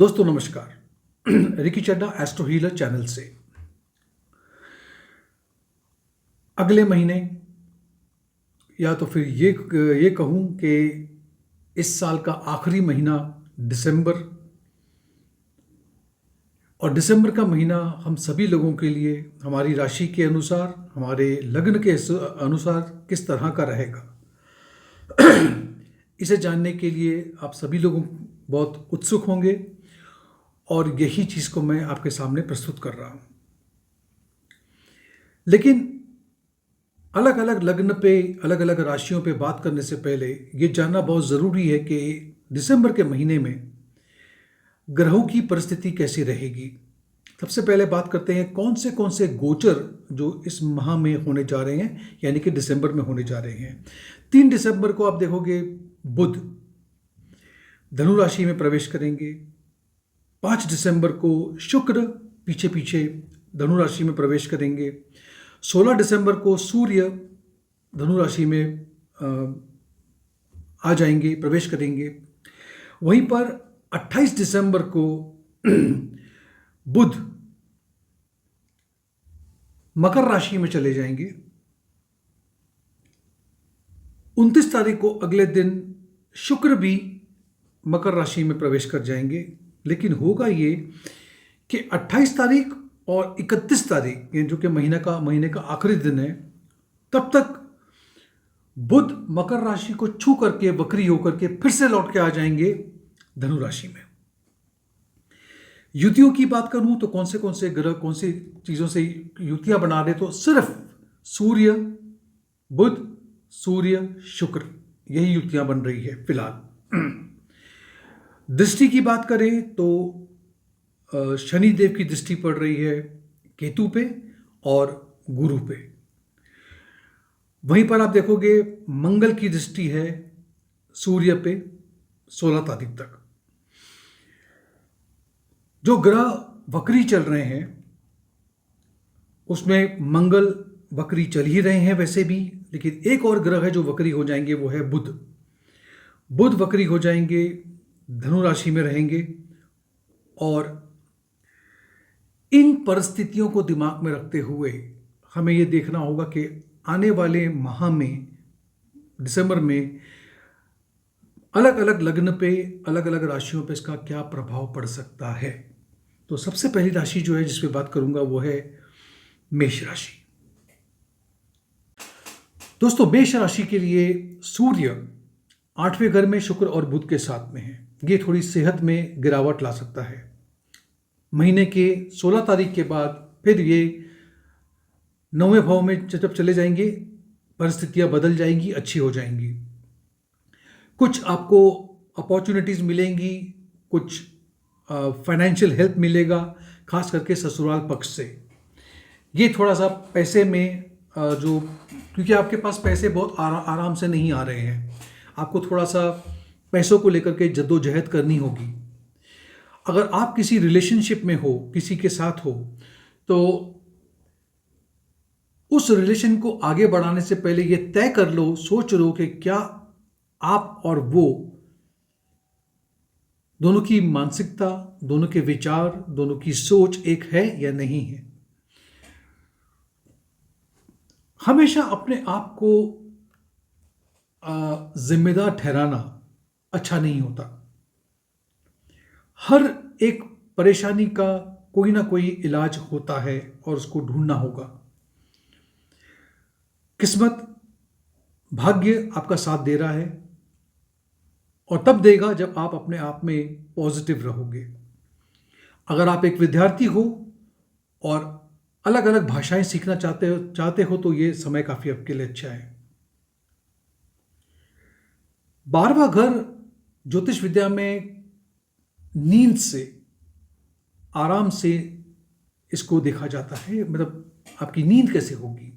दोस्तों नमस्कार। रिकी चड्डा astro healer channel से अगले महीने या तो फिर ये कहूँ कि इस साल का आखिरी महीना दिसंबर, और दिसंबर का महीना हम सभी लोगों के लिए हमारी राशि के अनुसार, हमारे लग्न के अनुसार किस तरह का रहेगा, इसे जानने के लिए आप सभी लोग बहुत उत्सुक होंगे और यही चीज़ को मैं आपके सामने प्रस्तुत कर रहा हूँ। लेकिन अलग अलग लग्न पे, अलग अलग राशियों पे बात करने से पहले ये जानना बहुत ज़रूरी है कि दिसंबर के महीने में ग्रहों की परिस्थिति कैसी रहेगी। सबसे पहले बात करते हैं कौन से गोचर जो इस माह में होने जा रहे हैं, यानी कि दिसंबर में होने जा रहे हैं। 3 दिसंबर को आप देखोगे बुध धनु राशि में प्रवेश करेंगे। 5 दिसंबर को शुक्र पीछे पीछे धनु राशि में प्रवेश करेंगे। 16 दिसंबर को सूर्य धनु राशि में आ जाएंगे, प्रवेश करेंगे। वहीं पर 28 दिसंबर को बुध मकर राशि में चले जाएंगे। 29 तारीख को अगले दिन शुक्र भी मकर राशि में प्रवेश कर जाएंगे। लेकिन होगा ये कि 28 तारीख और 31 तारीख, ये जो कि महीने का आखिरी दिन है, तब तक बुध मकर राशि को छू करके वक्री होकर के फिर से लौट के आ जाएंगे धनु राशि में। युतियों की बात करूं तो कौन से ग्रह कौन सी चीज़ों से युतियां बना रहे, तो सिर्फ सूर्य, बुध, सूर्य, शुक्र, यही युतियां बन रही है फिलहाल। दृष्टि की बात करें तो शनि देव की दृष्टि पड़ रही है केतु पे और गुरु पे। वहीं पर आप देखोगे मंगल की दृष्टि है सूर्य पे 16 तारीख तक। जो ग्रह वक्री चल रहे हैं उसमें मंगल वक्री चल ही रहे हैं वैसे भी, लेकिन एक और ग्रह है जो वक्री हो जाएंगे, वो है बुध। बुध वक्री हो जाएंगे, धनु राशि में रहेंगे। और इन परिस्थितियों को दिमाग में रखते हुए हमें ये देखना होगा कि आने वाले माह में, दिसंबर में, अलग अलग लग्न पे, अलग अलग राशियों पे इसका क्या प्रभाव पड़ सकता है। तो सबसे पहली राशि जो है जिस पे बात करूंगा वो है मेष राशि। दोस्तों मेष राशि के लिए सूर्य 8वें घर में शुक्र और बुध के साथ में है। ये थोड़ी सेहत में गिरावट ला सकता है। महीने के 16 तारीख के बाद फिर ये 9वें भाव में जब चले जाएंगे, परिस्थितियां बदल जाएंगी, अच्छी हो जाएंगी। कुछ आपको अपॉर्चुनिटीज मिलेंगी, कुछ फाइनेंशियल हेल्प मिलेगा, खास करके ससुराल पक्ष से। ये थोड़ा सा पैसे में क्योंकि आपके पास पैसे बहुत आराम से नहीं आ रहे हैं, आपको थोड़ा सा पैसों को लेकर के जद्दोजहद करनी होगी। अगर आप किसी रिलेशनशिप में हो, किसी के साथ हो, तो उस रिलेशन को आगे बढ़ाने से पहले ये तय कर लो, सोच लो कि क्या आप और वो दोनों की मानसिकता, दोनों के विचार, दोनों की सोच एक है या नहीं है। हमेशा अपने आप को जिम्मेदार ठहराना अच्छा नहीं होता। हर एक परेशानी का कोई ना कोई इलाज होता है और उसको ढूंढना होगा। किस्मत, भाग्य आपका साथ दे रहा है और तब देगा जब आप अपने आप में पॉजिटिव रहोगे। अगर आप एक विद्यार्थी हो और अलग अलग भाषाएं सीखना चाहते हो तो ये समय काफी आपके लिए अच्छा है। 12वां घर ज्योतिष विद्या में नींद से, आराम से इसको देखा जाता है, मतलब आपकी नींद कैसे होगी।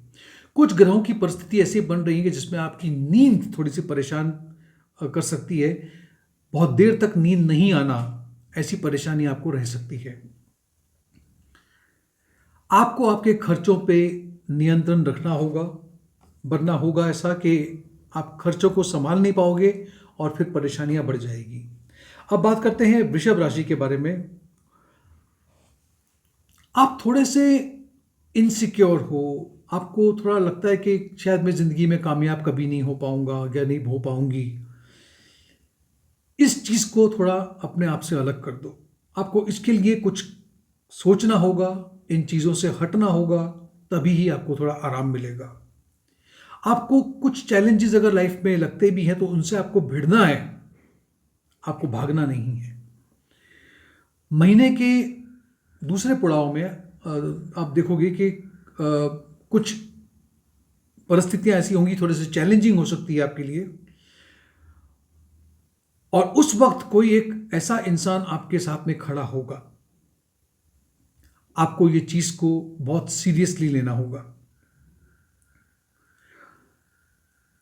कुछ ग्रहों की परिस्थिति ऐसी बन रही है जिसमें आपकी नींद थोड़ी सी परेशान कर सकती है। बहुत देर तक नींद नहीं आना, ऐसी परेशानी आपको रह सकती है। आपको आपके खर्चों पे नियंत्रण रखना होगा, वरना होगा ऐसा कि आप खर्चों को संभाल नहीं पाओगे और फिर परेशानियां बढ़ जाएगी। अब बात करते हैं वृषभ राशि के बारे में। आप थोड़े से इनसिक्योर हो, आपको थोड़ा लगता है कि शायद मैं ज़िंदगी में कामयाब कभी नहीं हो पाऊंगा या नहीं हो पाऊंगी। इस चीज़ को थोड़ा अपने आप से अलग कर दो। आपको इसके लिए कुछ सोचना होगा, इन चीज़ों से हटना होगा, तभी ही आपको थोड़ा आराम मिलेगा। आपको कुछ चैलेंजेस अगर लाइफ में लगते भी हैं तो उनसे आपको भिड़ना है, आपको भागना नहीं है। महीने के दूसरे पड़ाव में आप देखोगे कि कुछ परिस्थितियां ऐसी होंगी, थोड़ी सी चैलेंजिंग हो सकती है आपके लिए, और उस वक्त कोई एक ऐसा इंसान आपके साथ में खड़ा होगा। आपको ये चीज को बहुत सीरियसली लेना होगा।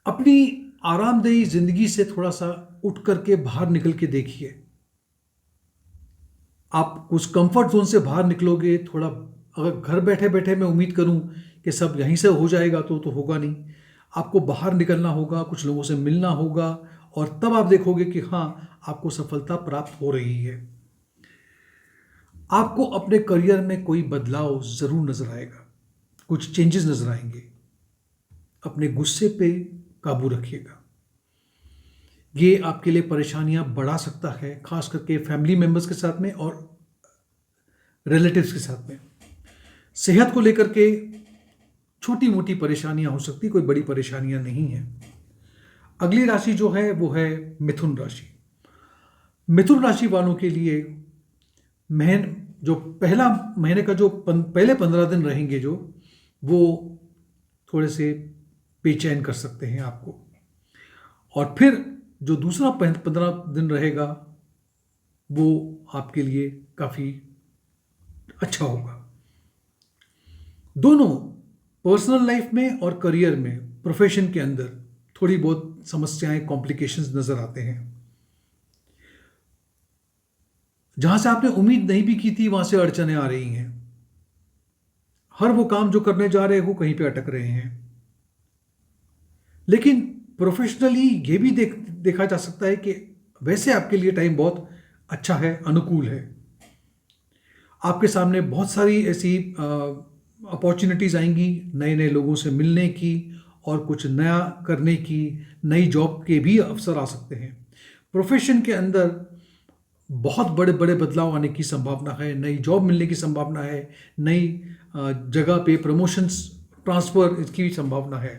अपनी आरामदेही जिंदगी से थोड़ा सा उठ करके बाहर निकल के देखिए। आप उस कंफर्ट जोन से बाहर निकलोगे थोड़ा। अगर घर बैठे बैठे मैं उम्मीद करूं कि सब यहीं से हो जाएगा तो होगा नहीं। आपको बाहर निकलना होगा, कुछ लोगों से मिलना होगा, और तब आप देखोगे कि हाँ, आपको सफलता प्राप्त हो रही है। आपको अपने करियर में कोई बदलाव जरूर नजर आएगा, कुछ चेंजेस नजर आएंगे। अपने गुस्से पे काबू रखिएगा। ये आपके लिए परेशानियां बढ़ा सकता है, खास करके फैमिली मेंबर्स के साथ में और रिलेटिव्स के साथ में। सेहत को लेकर के छोटी मोटी परेशानियां हो सकती, कोई बड़ी परेशानियां नहीं है। अगली राशि जो है वो है मिथुन राशि। मिथुन राशि वालों के लिए जो पहला महीने का जो पहले 15 दिन रहेंगे, जो वो थोड़े से बेचैन कर सकते हैं आपको, और फिर जो दूसरा 15 दिन रहेगा वो आपके लिए काफ़ी अच्छा होगा। दोनों पर्सनल लाइफ में और करियर में, प्रोफेशन के अंदर थोड़ी बहुत समस्याएं, कॉम्प्लिकेशंस नजर आते हैं। जहां से आपने उम्मीद नहीं भी की थी वहां से अड़चनें आ रही हैं। हर वो काम जो करने जा रहे हो कहीं पे अटक रहे हैं। लेकिन प्रोफेशनली ये भी देखा जा सकता है कि वैसे आपके लिए टाइम बहुत अच्छा है, अनुकूल है। आपके सामने बहुत सारी ऐसी अपॉर्चुनिटीज़ आएंगी, नए नए लोगों से मिलने की और कुछ नया करने की। नई जॉब के भी अवसर आ सकते हैं। प्रोफेशन के अंदर बहुत बड़े बड़े बदलाव आने की संभावना है, नई जॉब मिलने की संभावना है, नई जगह पे प्रमोशंस, ट्रांसफ़र, इसकी भी संभावना है।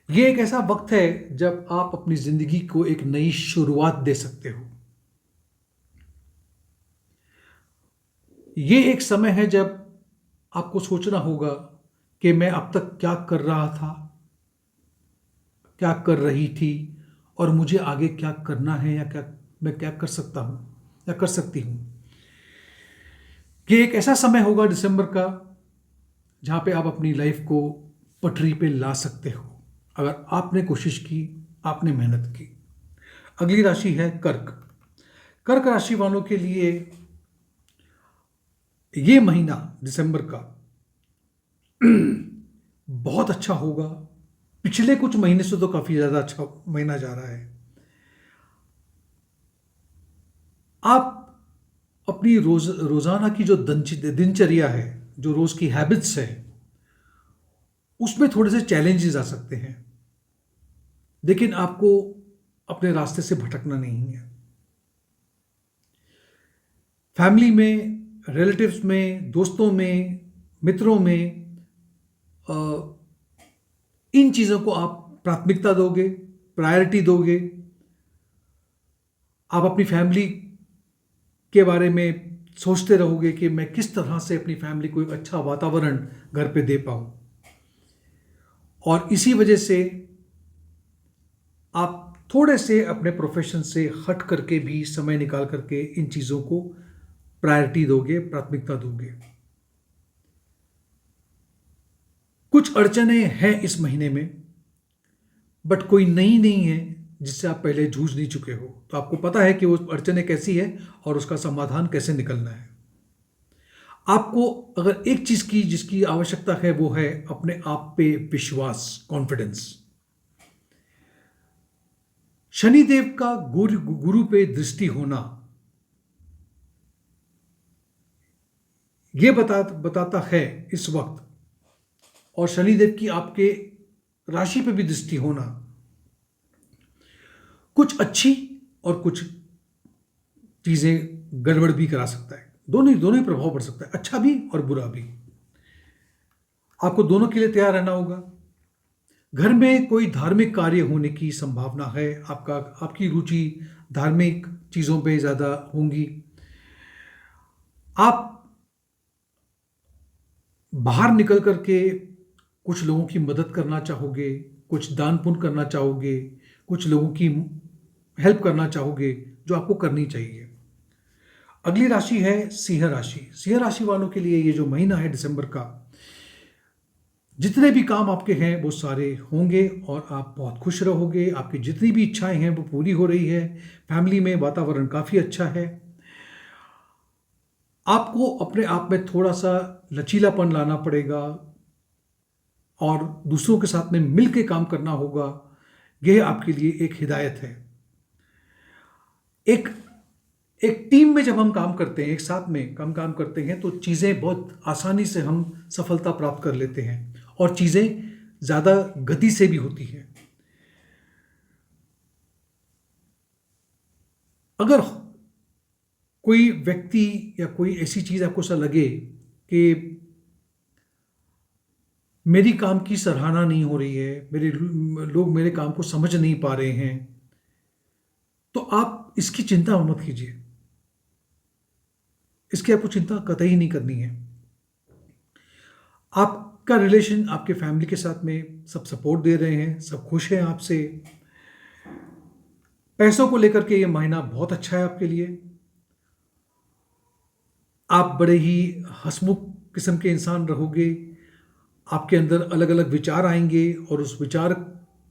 ये एक ऐसा वक्त है जब आप अपनी ज़िंदगी को एक नई शुरुआत दे सकते हो। ये एक समय है जब आपको सोचना होगा कि मैं अब तक क्या कर रहा था, क्या कर रही थी, और मुझे आगे क्या करना है, या मैं क्या कर सकता हूं या कर सकती हूं। ये एक ऐसा समय होगा दिसंबर का जहां पे आप अपनी लाइफ को पटरी पे ला सकते हो, अगर आपने कोशिश की, आपने मेहनत की। अगली राशि है कर्क। कर्क राशि वालों के लिए ये महीना दिसंबर का बहुत अच्छा होगा। पिछले कुछ महीने से तो काफी ज्यादा अच्छा महीना जा रहा है। आप अपनी रोजाना की जो दिनचर्या है, जो रोज की हैबिट्स है, उसमें थोड़े से चैलेंजेस आ सकते हैं, लेकिन आपको अपने रास्ते से भटकना नहीं है। फैमिली में, रिलेटिव्स में, दोस्तों में, मित्रों में इन चीज़ों को आप प्राथमिकता दोगे, प्रायोरिटी दोगे। आप अपनी फैमिली के बारे में सोचते रहोगे कि मैं किस तरह से अपनी फैमिली को एक अच्छा वातावरण घर पे दे पाऊँ, और इसी वजह से आप थोड़े से अपने प्रोफेशन से हट करके भी समय निकाल करके इन चीज़ों को प्रायोरिटी दोगे, प्राथमिकता दोगे। कुछ अड़चनें हैं इस महीने में, बट कोई नई नहीं है जिससे आप पहले जूझ नहीं चुके हो, तो आपको पता है कि वो अड़चनें कैसी है और उसका समाधान कैसे निकलना है। आपको अगर एक चीज की जिसकी आवश्यकता है वो है अपने आप पे विश्वास, कॉन्फिडेंस। शनिदेव का गुरु पे दृष्टि होना ये बताता है इस वक्त, और शनिदेव की आपके राशि पे भी दृष्टि होना कुछ अच्छी और कुछ चीजें गड़बड़ भी करा सकता है। दोनों दोनों ही प्रभाव पड़ सकता है, अच्छा भी और बुरा भी। आपको दोनों के लिए तैयार रहना होगा। घर में कोई धार्मिक कार्य होने की संभावना है। आपकी रुचि धार्मिक चीजों पे ज्यादा होंगी। आप बाहर निकल करके कुछ लोगों की मदद करना चाहोगे, कुछ दान पुण्य करना चाहोगे, कुछ लोगों की हेल्प करना चाहोगे, जो आपको करनी चाहिए। अगली राशि है सिंह राशि। सिंह राशि वालों के लिए ये जो महीना है दिसंबर का, जितने भी काम आपके हैं वो सारे होंगे और आप बहुत खुश रहोगे। आपकी जितनी भी इच्छाएं हैं वो पूरी हो रही है। फैमिली में वातावरण काफ़ी अच्छा है। आपको अपने आप में थोड़ा सा लचीलापन लाना पड़ेगा और दूसरों के साथ में मिल के काम करना होगा। यह आपके लिए एक हिदायत है। एक टीम में जब हम काम करते हैं, एक साथ में काम करते हैं, तो चीज़ें बहुत आसानी से हम सफलता प्राप्त कर लेते हैं और चीज़ें ज़्यादा गति से भी होती हैं। अगर कोई व्यक्ति या कोई ऐसी चीज़ आपको ऐसा लगे कि मेरी काम की सराहना नहीं हो रही है, लोग मेरे काम को समझ नहीं पा रहे हैं, तो आप इसकी चिंता मत कीजिए। इसकी आपको चिंता कतई नहीं करनी है। आपका रिलेशन आपके फैमिली के साथ में सब सपोर्ट दे रहे हैं, सब खुश हैं आपसे। पैसों को लेकर के ये महीना बहुत अच्छा है आपके लिए। आप बड़े ही हंसमुख किस्म के इंसान रहोगे। आपके अंदर अलग अलग विचार आएंगे और उस विचार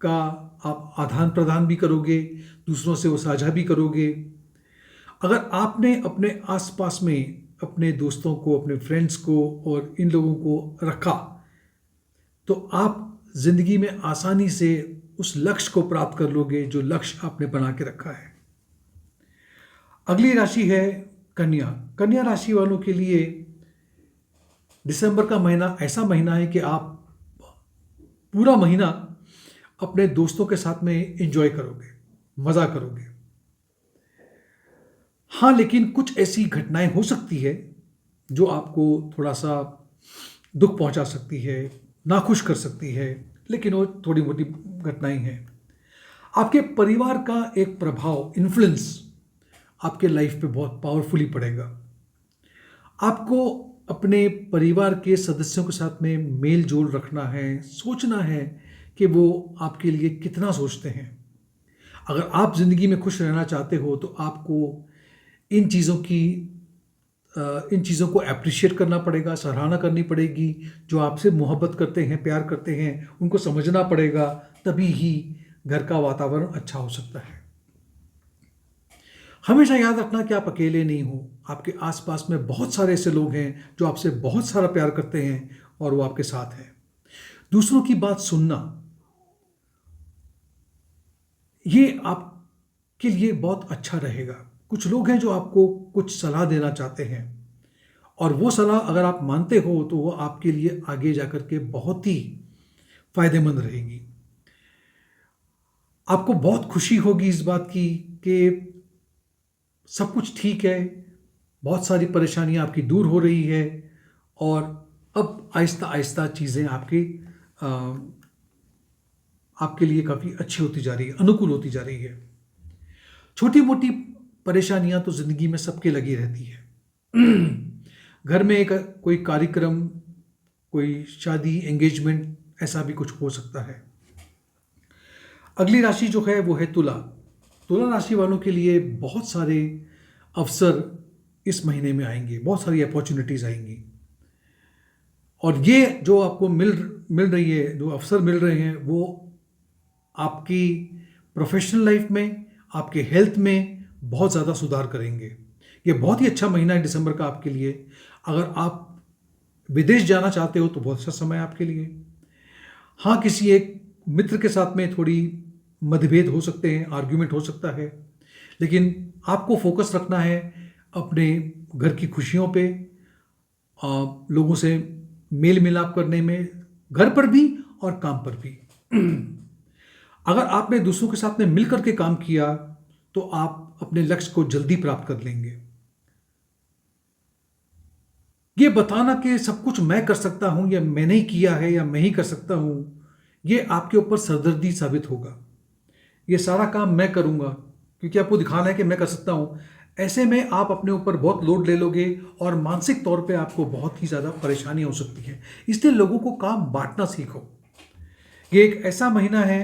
का आप आदान प्रदान भी करोगे, दूसरों से वो साझा भी करोगे। अगर आपने अपने आसपास में अपने दोस्तों को, अपने फ्रेंड्स को और इन लोगों को रखा, तो आप जिंदगी में आसानी से उस लक्ष्य को प्राप्त कर लोगे जो लक्ष्य आपने बना के रखा है। अगली राशि है कन्या। कन्या राशि वालों के लिए दिसंबर का महीना ऐसा महीना है कि आप पूरा महीना अपने दोस्तों के साथ में एंजॉय करोगे, मज़ा करोगे। हाँ, लेकिन कुछ ऐसी घटनाएं हो सकती है जो आपको थोड़ा सा दुख पहुंचा सकती है, नाखुश कर सकती है, लेकिन वो थोड़ी मोटी घटनाएं हैं। आपके परिवार का एक प्रभाव, इन्फ्लुएंस आपके लाइफ पे बहुत पावरफुली पड़ेगा। आपको अपने परिवार के सदस्यों के साथ में मेल जोल रखना है, सोचना है कि वो आपके लिए कितना सोचते हैं। अगर आप ज़िंदगी में खुश रहना चाहते हो तो आपको इन चीज़ों को अप्रिशिएट करना पड़ेगा, सराहना करनी पड़ेगी। जो आपसे मोहब्बत करते हैं, प्यार करते हैं, उनको समझना पड़ेगा, तभी ही घर का वातावरण अच्छा हो सकता है। हमेशा याद रखना कि आप अकेले नहीं हो। आपके आसपास में बहुत सारे ऐसे लोग हैं जो आपसे बहुत सारा प्यार करते हैं और वो आपके साथ हैं। दूसरों की बात सुनना, ये आपके लिए बहुत अच्छा रहेगा। कुछ लोग हैं जो आपको कुछ सलाह देना चाहते हैं और वो सलाह अगर आप मानते हो तो वो आपके लिए आगे जाकर के बहुत ही फायदेमंद रहेगी। आपको बहुत खुशी होगी इस बात की कि सब कुछ ठीक है, बहुत सारी परेशानियां आपकी दूर हो रही है और अब आहिस्ता आहिस्ता चीज़ें आपके लिए काफ़ी अच्छी होती जा रही है, अनुकूल होती जा रही है। छोटी मोटी परेशानियां तो ज़िंदगी में सबके लगी रहती है। घर में कोई कार्यक्रम, कोई शादी, एंगेजमेंट, ऐसा भी कुछ हो सकता है। अगली राशि जो है वो है तुला। तुला राशि वालों के लिए बहुत सारे अवसर इस महीने में आएंगे, बहुत सारी अपॉर्चुनिटीज़ आएंगी और ये जो आपको मिल रही है, जो अवसर मिल रहे हैं, वो आपकी प्रोफेशनल लाइफ में, आपके हेल्थ में बहुत ज़्यादा सुधार करेंगे। ये बहुत ही अच्छा महीना है दिसंबर का आपके लिए। अगर आप विदेश जाना चाहते हो तो बहुत अच्छा समय है आपके लिए। हाँ, किसी एक मित्र के साथ में थोड़ी मतभेद हो सकते हैं, आर्ग्यूमेंट हो सकता है, लेकिन आपको फोकस रखना है अपने घर की खुशियों पे, लोगों से मेल मिलाप करने में, घर पर भी और काम पर भी। अगर आपने दूसरों के साथ में मिलकर के काम किया तो आप अपने लक्ष्य को जल्दी प्राप्त कर लेंगे। ये बताना कि सब कुछ मैं कर सकता हूं या मैंने ही किया है या मैं ही कर सकता हूं, ये आपके ऊपर सरदर्दी साबित होगा। ये सारा काम मैं करूंगा क्योंकि आपको दिखाना है कि मैं कर सकता हूं। ऐसे में आप अपने ऊपर बहुत लोड ले लोगे और मानसिक तौर पे आपको बहुत ही ज़्यादा परेशानी हो सकती है। इसलिए लोगों को काम बांटना सीखो। ये एक ऐसा महीना है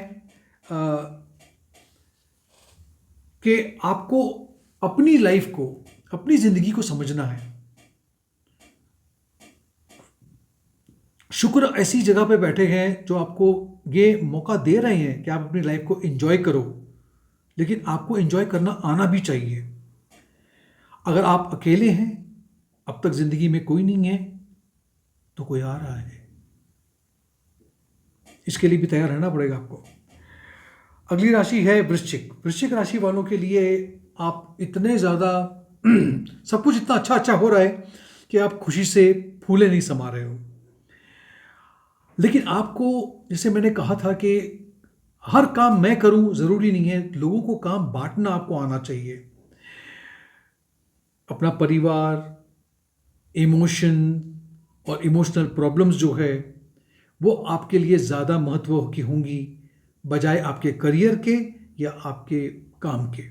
कि आपको अपनी लाइफ को, अपनी ज़िंदगी को समझना है। शुक्र ऐसी जगह पे बैठे हैं जो आपको ये मौका दे रहे हैं कि आप अपनी लाइफ को एंजॉय करो, लेकिन आपको एंजॉय करना आना भी चाहिए। अगर आप अकेले हैं, अब तक ज़िंदगी में कोई नहीं है, तो कोई आ रहा है, इसके लिए भी तैयार रहना पड़ेगा आपको। अगली राशि है वृश्चिक। वृश्चिक राशि वालों के लिए आप इतने ज़्यादा सब कुछ इतना अच्छा अच्छा हो रहा है कि आप खुशी से फूले नहीं समा रहे हो। लेकिन आपको, जैसे मैंने कहा था कि हर काम मैं करूं ज़रूरी नहीं है, लोगों को काम बांटना आपको आना चाहिए। अपना परिवार, इमोशन और इमोशनल प्रॉब्लम्स जो है वो आपके लिए ज़्यादा महत्व की होंगी बजाय आपके करियर के या आपके काम के।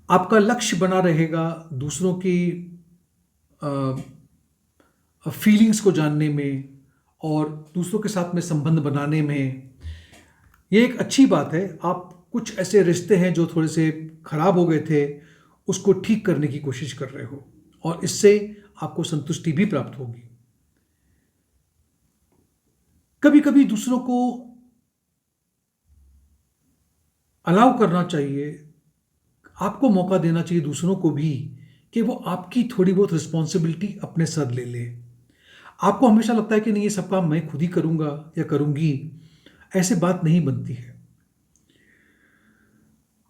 आपका लक्ष्य बना रहेगा दूसरों की फीलिंग्स को जानने में और दूसरों के साथ में संबंध बनाने में। ये एक अच्छी बात है। आप कुछ ऐसे रिश्ते हैं जो थोड़े से खराब हो गए थे, उसको ठीक करने की कोशिश कर रहे हो और इससे आपको संतुष्टि भी प्राप्त होगी। कभी कभी दूसरों को अलाउ करना चाहिए, आपको मौका देना चाहिए दूसरों को भी कि वो आपकी थोड़ी बहुत रिस्पॉन्सिबिलिटी अपने सर ले ले। आपको हमेशा लगता है कि नहीं, ये सब काम मैं खुद ही करूंगा या करूंगी, ऐसे बात नहीं बनती है।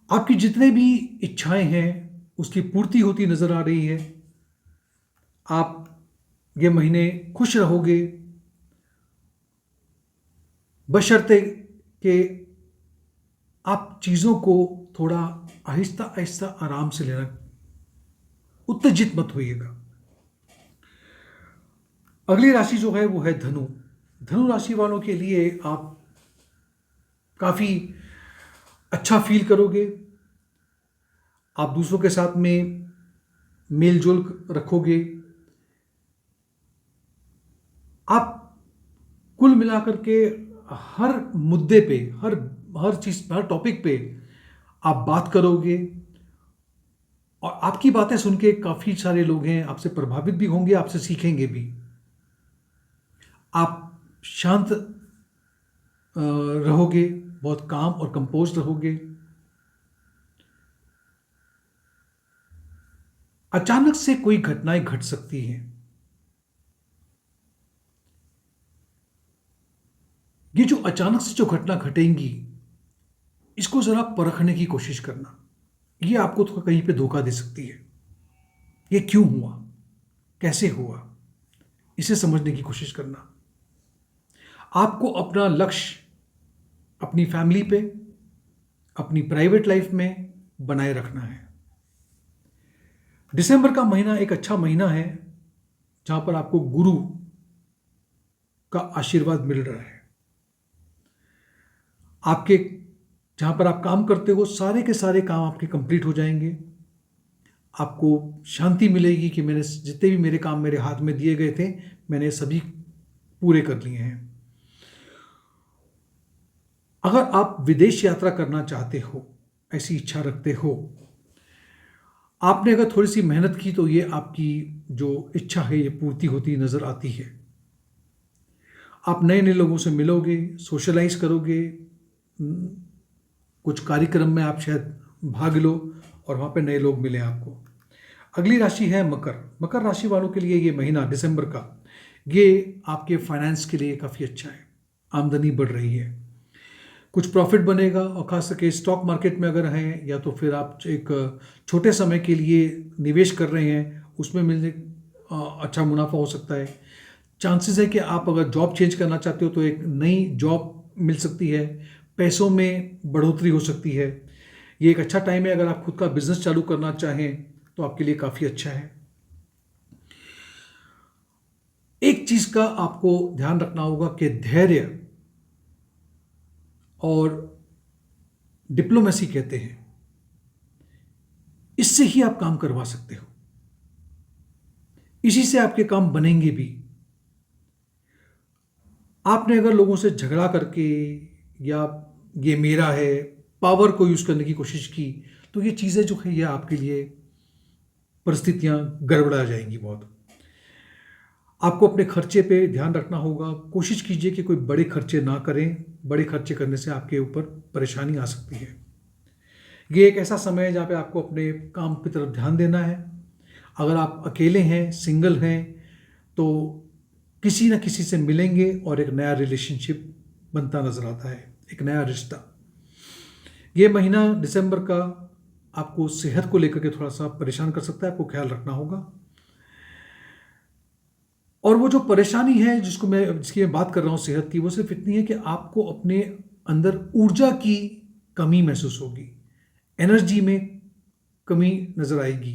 आपकी जितने भी इच्छाएं हैं उसकी पूर्ति होती नजर आ रही है। आप ये महीने खुश रहोगे बशर्ते कि आप चीज़ों को थोड़ा आहिस्ता आहिस्ता आराम से लेना, उत्तेजित मत होइएगा। अगली राशि जो है वो है धनु। धनु राशि वालों के लिए आप काफ़ी अच्छा फील करोगे, आप दूसरों के साथ में मेल जोल रखोगे, आप कुल मिलाकर के हर मुद्दे पे, हर चीज, हर टॉपिक पे आप बात करोगे और आपकी बातें सुन के काफ़ी सारे लोग हैं आपसे प्रभावित भी होंगे, आपसे सीखेंगे भी। आप शांत रहोगे, बहुत काम और कंपोज रहोगे। अचानक से कोई घटनाएं घट सकती हैं। ये जो अचानक से जो घटना घटेंगी, इसको जरा परखने की कोशिश करना। ये आपको तो कहीं पे धोखा दे सकती है। ये क्यों हुआ, कैसे हुआ, इसे समझने की कोशिश करना। आपको अपना लक्ष्य अपनी फैमिली पे, अपनी प्राइवेट लाइफ में बनाए रखना है। दिसंबर का महीना एक अच्छा महीना है जहां पर आपको गुरु का आशीर्वाद मिल रहा है। आपके जहां पर आप काम करते हो सारे के सारे काम आपके कंप्लीट हो जाएंगे। आपको शांति मिलेगी कि मैंने जितने भी मेरे काम मेरे हाथ में दिए गए थे, मैंने सभी पूरे कर लिए हैं। अगर आप विदेश यात्रा करना चाहते हो, ऐसी इच्छा रखते हो, आपने अगर थोड़ी सी मेहनत की तो ये आपकी जो इच्छा है ये पूर्ति होती नजर आती है। आप नए नए लोगों से मिलोगे, सोशलाइज करोगे, कुछ कार्यक्रम में आप शायद भाग लो और वहाँ पे नए लोग मिले आपको। अगली राशि है मकर। मकर राशि वालों के लिए ये महीना दिसंबर का, ये आपके फाइनेंस के लिए काफ़ी अच्छा है। आमदनी बढ़ रही है। कुछ प्रॉफिट बनेगा, और खास करके स्टॉक मार्केट में अगर हैं या तो फिर आप एक छोटे समय के लिए निवेश कर रहे हैं, उसमें मिलने अच्छा मुनाफा हो सकता है। चांसेस है कि आप अगर जॉब चेंज करना चाहते हो तो एक नई जॉब मिल सकती है, पैसों में बढ़ोतरी हो सकती है। ये एक अच्छा टाइम है। अगर आप खुद का बिजनेस चालू करना चाहें तो आपके लिए काफ़ी अच्छा है। एक चीज़ का आपको ध्यान रखना होगा कि धैर्य और डिप्लोमेसी कहते हैं, इससे ही आप काम करवा सकते हो, इसी से आपके काम बनेंगे भी। आपने अगर लोगों से झगड़ा करके या ये मेरा है पावर को यूज़ करने की कोशिश की तो ये चीज़ें जो है ये आपके लिए परिस्थितियां गड़बड़ा जाएंगी बहुत। आपको अपने खर्चे पे ध्यान रखना होगा। कोशिश कीजिए कि कोई बड़े खर्चे ना करें, बड़े खर्चे करने से आपके ऊपर परेशानी आ सकती है। ये एक ऐसा समय है जहाँ पे आपको अपने काम की तरफ ध्यान देना है। अगर आप अकेले हैं, सिंगल हैं, तो किसी न किसी से मिलेंगे और एक नया रिलेशनशिप बनता नजर आता है, एक नया रिश्ता। ये महीना दिसंबर का आपको सेहत को लेकर के थोड़ा सा परेशान कर सकता है, आपको ख्याल रखना होगा। और वो जो परेशानी है जिसकी मैं बात कर रहा हूँ सेहत की, वो सिर्फ इतनी है कि आपको अपने अंदर ऊर्जा की कमी महसूस होगी, एनर्जी में कमी नजर आएगी।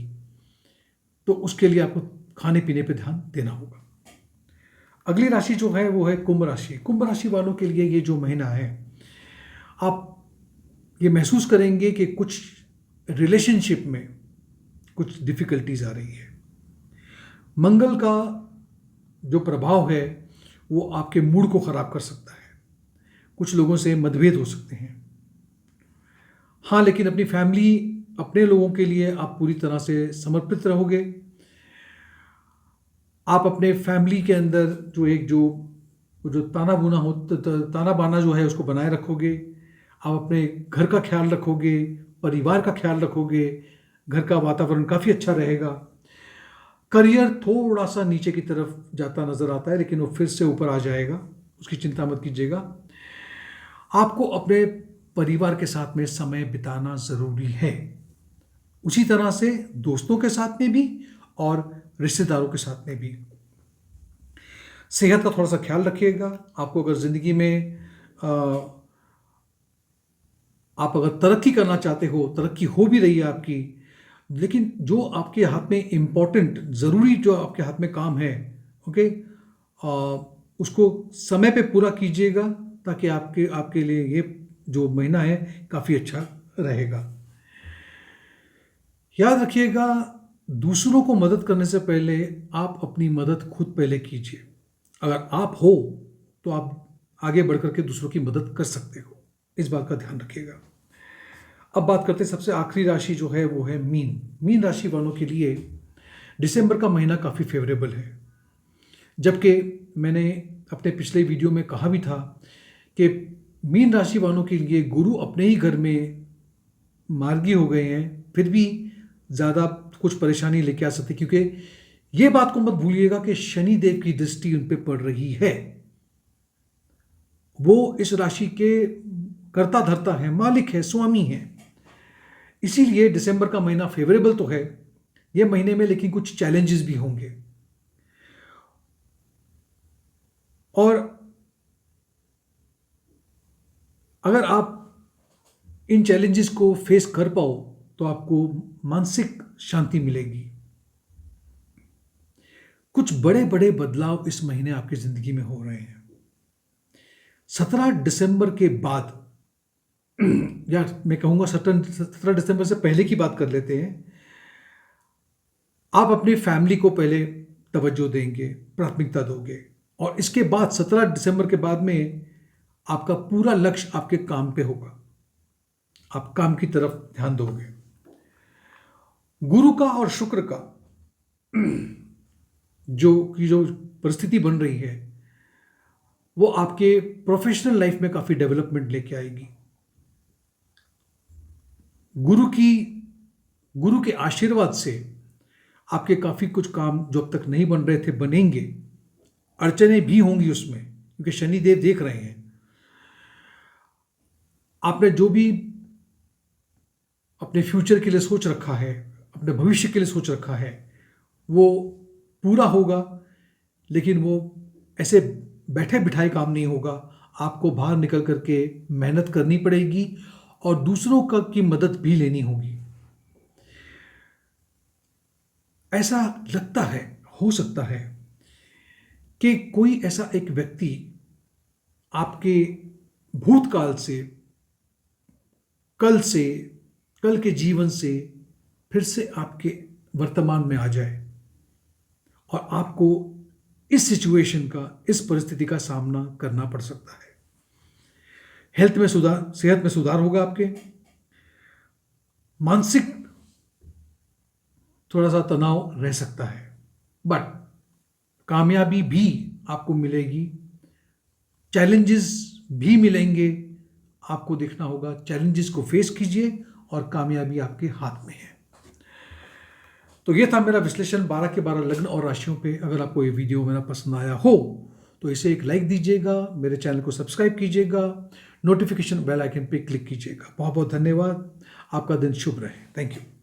तो उसके लिए आपको खाने पीने पे ध्यान देना होगा। अगली राशि जो है वो है कुंभ राशि। कुंभ राशि वालों के लिए ये जो महीना है, आप ये महसूस करेंगे कि कुछ रिलेशनशिप में कुछ डिफिकल्टीज आ रही है। मंगल का जो प्रभाव है वो आपके मूड को खराब कर सकता है, कुछ लोगों से मतभेद हो सकते हैं। हाँ, लेकिन अपनी फैमिली, अपने लोगों के लिए आप पूरी तरह से समर्पित रहोगे। आप अपने फैमिली के अंदर जो ताना बाना जो है उसको बनाए रखोगे। आप अपने घर का ख्याल रखोगे, परिवार का ख्याल रखोगे, घर का वातावरण काफ़ी अच्छा रहेगा। करियर थोड़ा सा नीचे की तरफ जाता नजर आता है, लेकिन वो फिर से ऊपर आ जाएगा, उसकी चिंता मत कीजिएगा। आपको अपने परिवार के साथ में समय बिताना ज़रूरी है, उसी तरह से दोस्तों के साथ में भी और रिश्तेदारों के साथ में भी। सेहत का थोड़ा सा ख्याल रखिएगा। आपको अगर ज़िंदगी में आप अगर तरक्की करना चाहते हो, तरक्की हो भी रही है आपकी, लेकिन जो आपके हाथ में इम्पोर्टेंट, ज़रूरी जो आपके हाथ में काम है, ओके, उसको समय पे पूरा कीजिएगा, ताकि आपके लिए ये जो महीना है काफ़ी अच्छा रहेगा। याद रखिएगा, दूसरों को मदद करने से पहले आप अपनी मदद खुद पहले कीजिए। अगर आप हो तो आप आगे बढ़कर के दूसरों की मदद कर सकते हो, इस बात का ध्यान रखिएगा। अब बात करते हैं सबसे आखिरी राशि जो है वो है मीन। मीन राशि वालों के लिए दिसंबर का महीना काफ़ी फेवरेबल है, जबकि मैंने अपने पिछले वीडियो में कहा भी था कि मीन राशि वालों के लिए गुरु अपने ही घर में मार्गी हो गए हैं, फिर भी ज़्यादा कुछ परेशानी लेके आ सकती, क्योंकि ये बात को मत भूलिएगा कि शनि देव की दृष्टि उन पर पड़ रही है। वो इस राशि के कर्ता धर्ता है, मालिक है, स्वामी है। इसीलिए दिसंबर का महीना फेवरेबल तो है ये महीने में, लेकिन कुछ चैलेंजेस भी होंगे। और अगर आप इन चैलेंजेस को फेस कर पाओ तो आपको मानसिक शांति मिलेगी। कुछ बड़े बड़े बदलाव इस महीने आपकी जिंदगी में हो रहे हैं। 17 दिसंबर के बाद, या मैं कहूंगा 17 दिसंबर से पहले की बात कर लेते हैं, आप अपनी फैमिली को पहले तवज्जो देंगे, प्राथमिकता दोगे, और इसके बाद 17 दिसंबर के बाद में आपका पूरा लक्ष्य आपके काम पे होगा, आप काम की तरफ ध्यान दोगे। गुरु का और शुक्र का जो परिस्थिति बन रही है वो आपके प्रोफेशनल लाइफ में काफी डेवलपमेंट लेके आएगी। गुरु के आशीर्वाद से आपके काफी कुछ काम जो अब तक नहीं बन रहे थे बनेंगे। अड़चने भी होंगी उसमें, क्योंकि शनिदेव देख रहे हैं। आपने जो भी अपने फ्यूचर के लिए सोच रखा है, अपने भविष्य के लिए सोच रखा है, वो पूरा होगा, लेकिन वो ऐसे बैठे बिठाए काम नहीं होगा। आपको बाहर निकल करके मेहनत करनी पड़ेगी और दूसरों का की मदद भी लेनी होगी। ऐसा लगता है, हो सकता है कि कोई ऐसा एक व्यक्ति आपके भूतकाल से, कल के जीवन से फिर से आपके वर्तमान में आ जाए और आपको इस सिचुएशन का, इस परिस्थिति का सामना करना पड़ सकता है। सेहत में सुधार होगा, आपके मानसिक थोड़ा सा तनाव रह सकता है, बट कामयाबी भी आपको मिलेगी, चैलेंजेस भी मिलेंगे। आपको देखना होगा, चैलेंजेस को फेस कीजिए और कामयाबी आपके हाथ में है। तो ये था मेरा विश्लेषण 12 के 12 लग्न और राशियों पे। अगर आपको ये वीडियो मेरा पसंद आया हो तो इसे एक लाइक दीजिएगा, मेरे चैनल को सब्सक्राइब कीजिएगा, नोटिफिकेशन बेल आइकन पे क्लिक कीजिएगा। बहुत बहुत धन्यवाद। आपका दिन शुभ रहे। Thank you.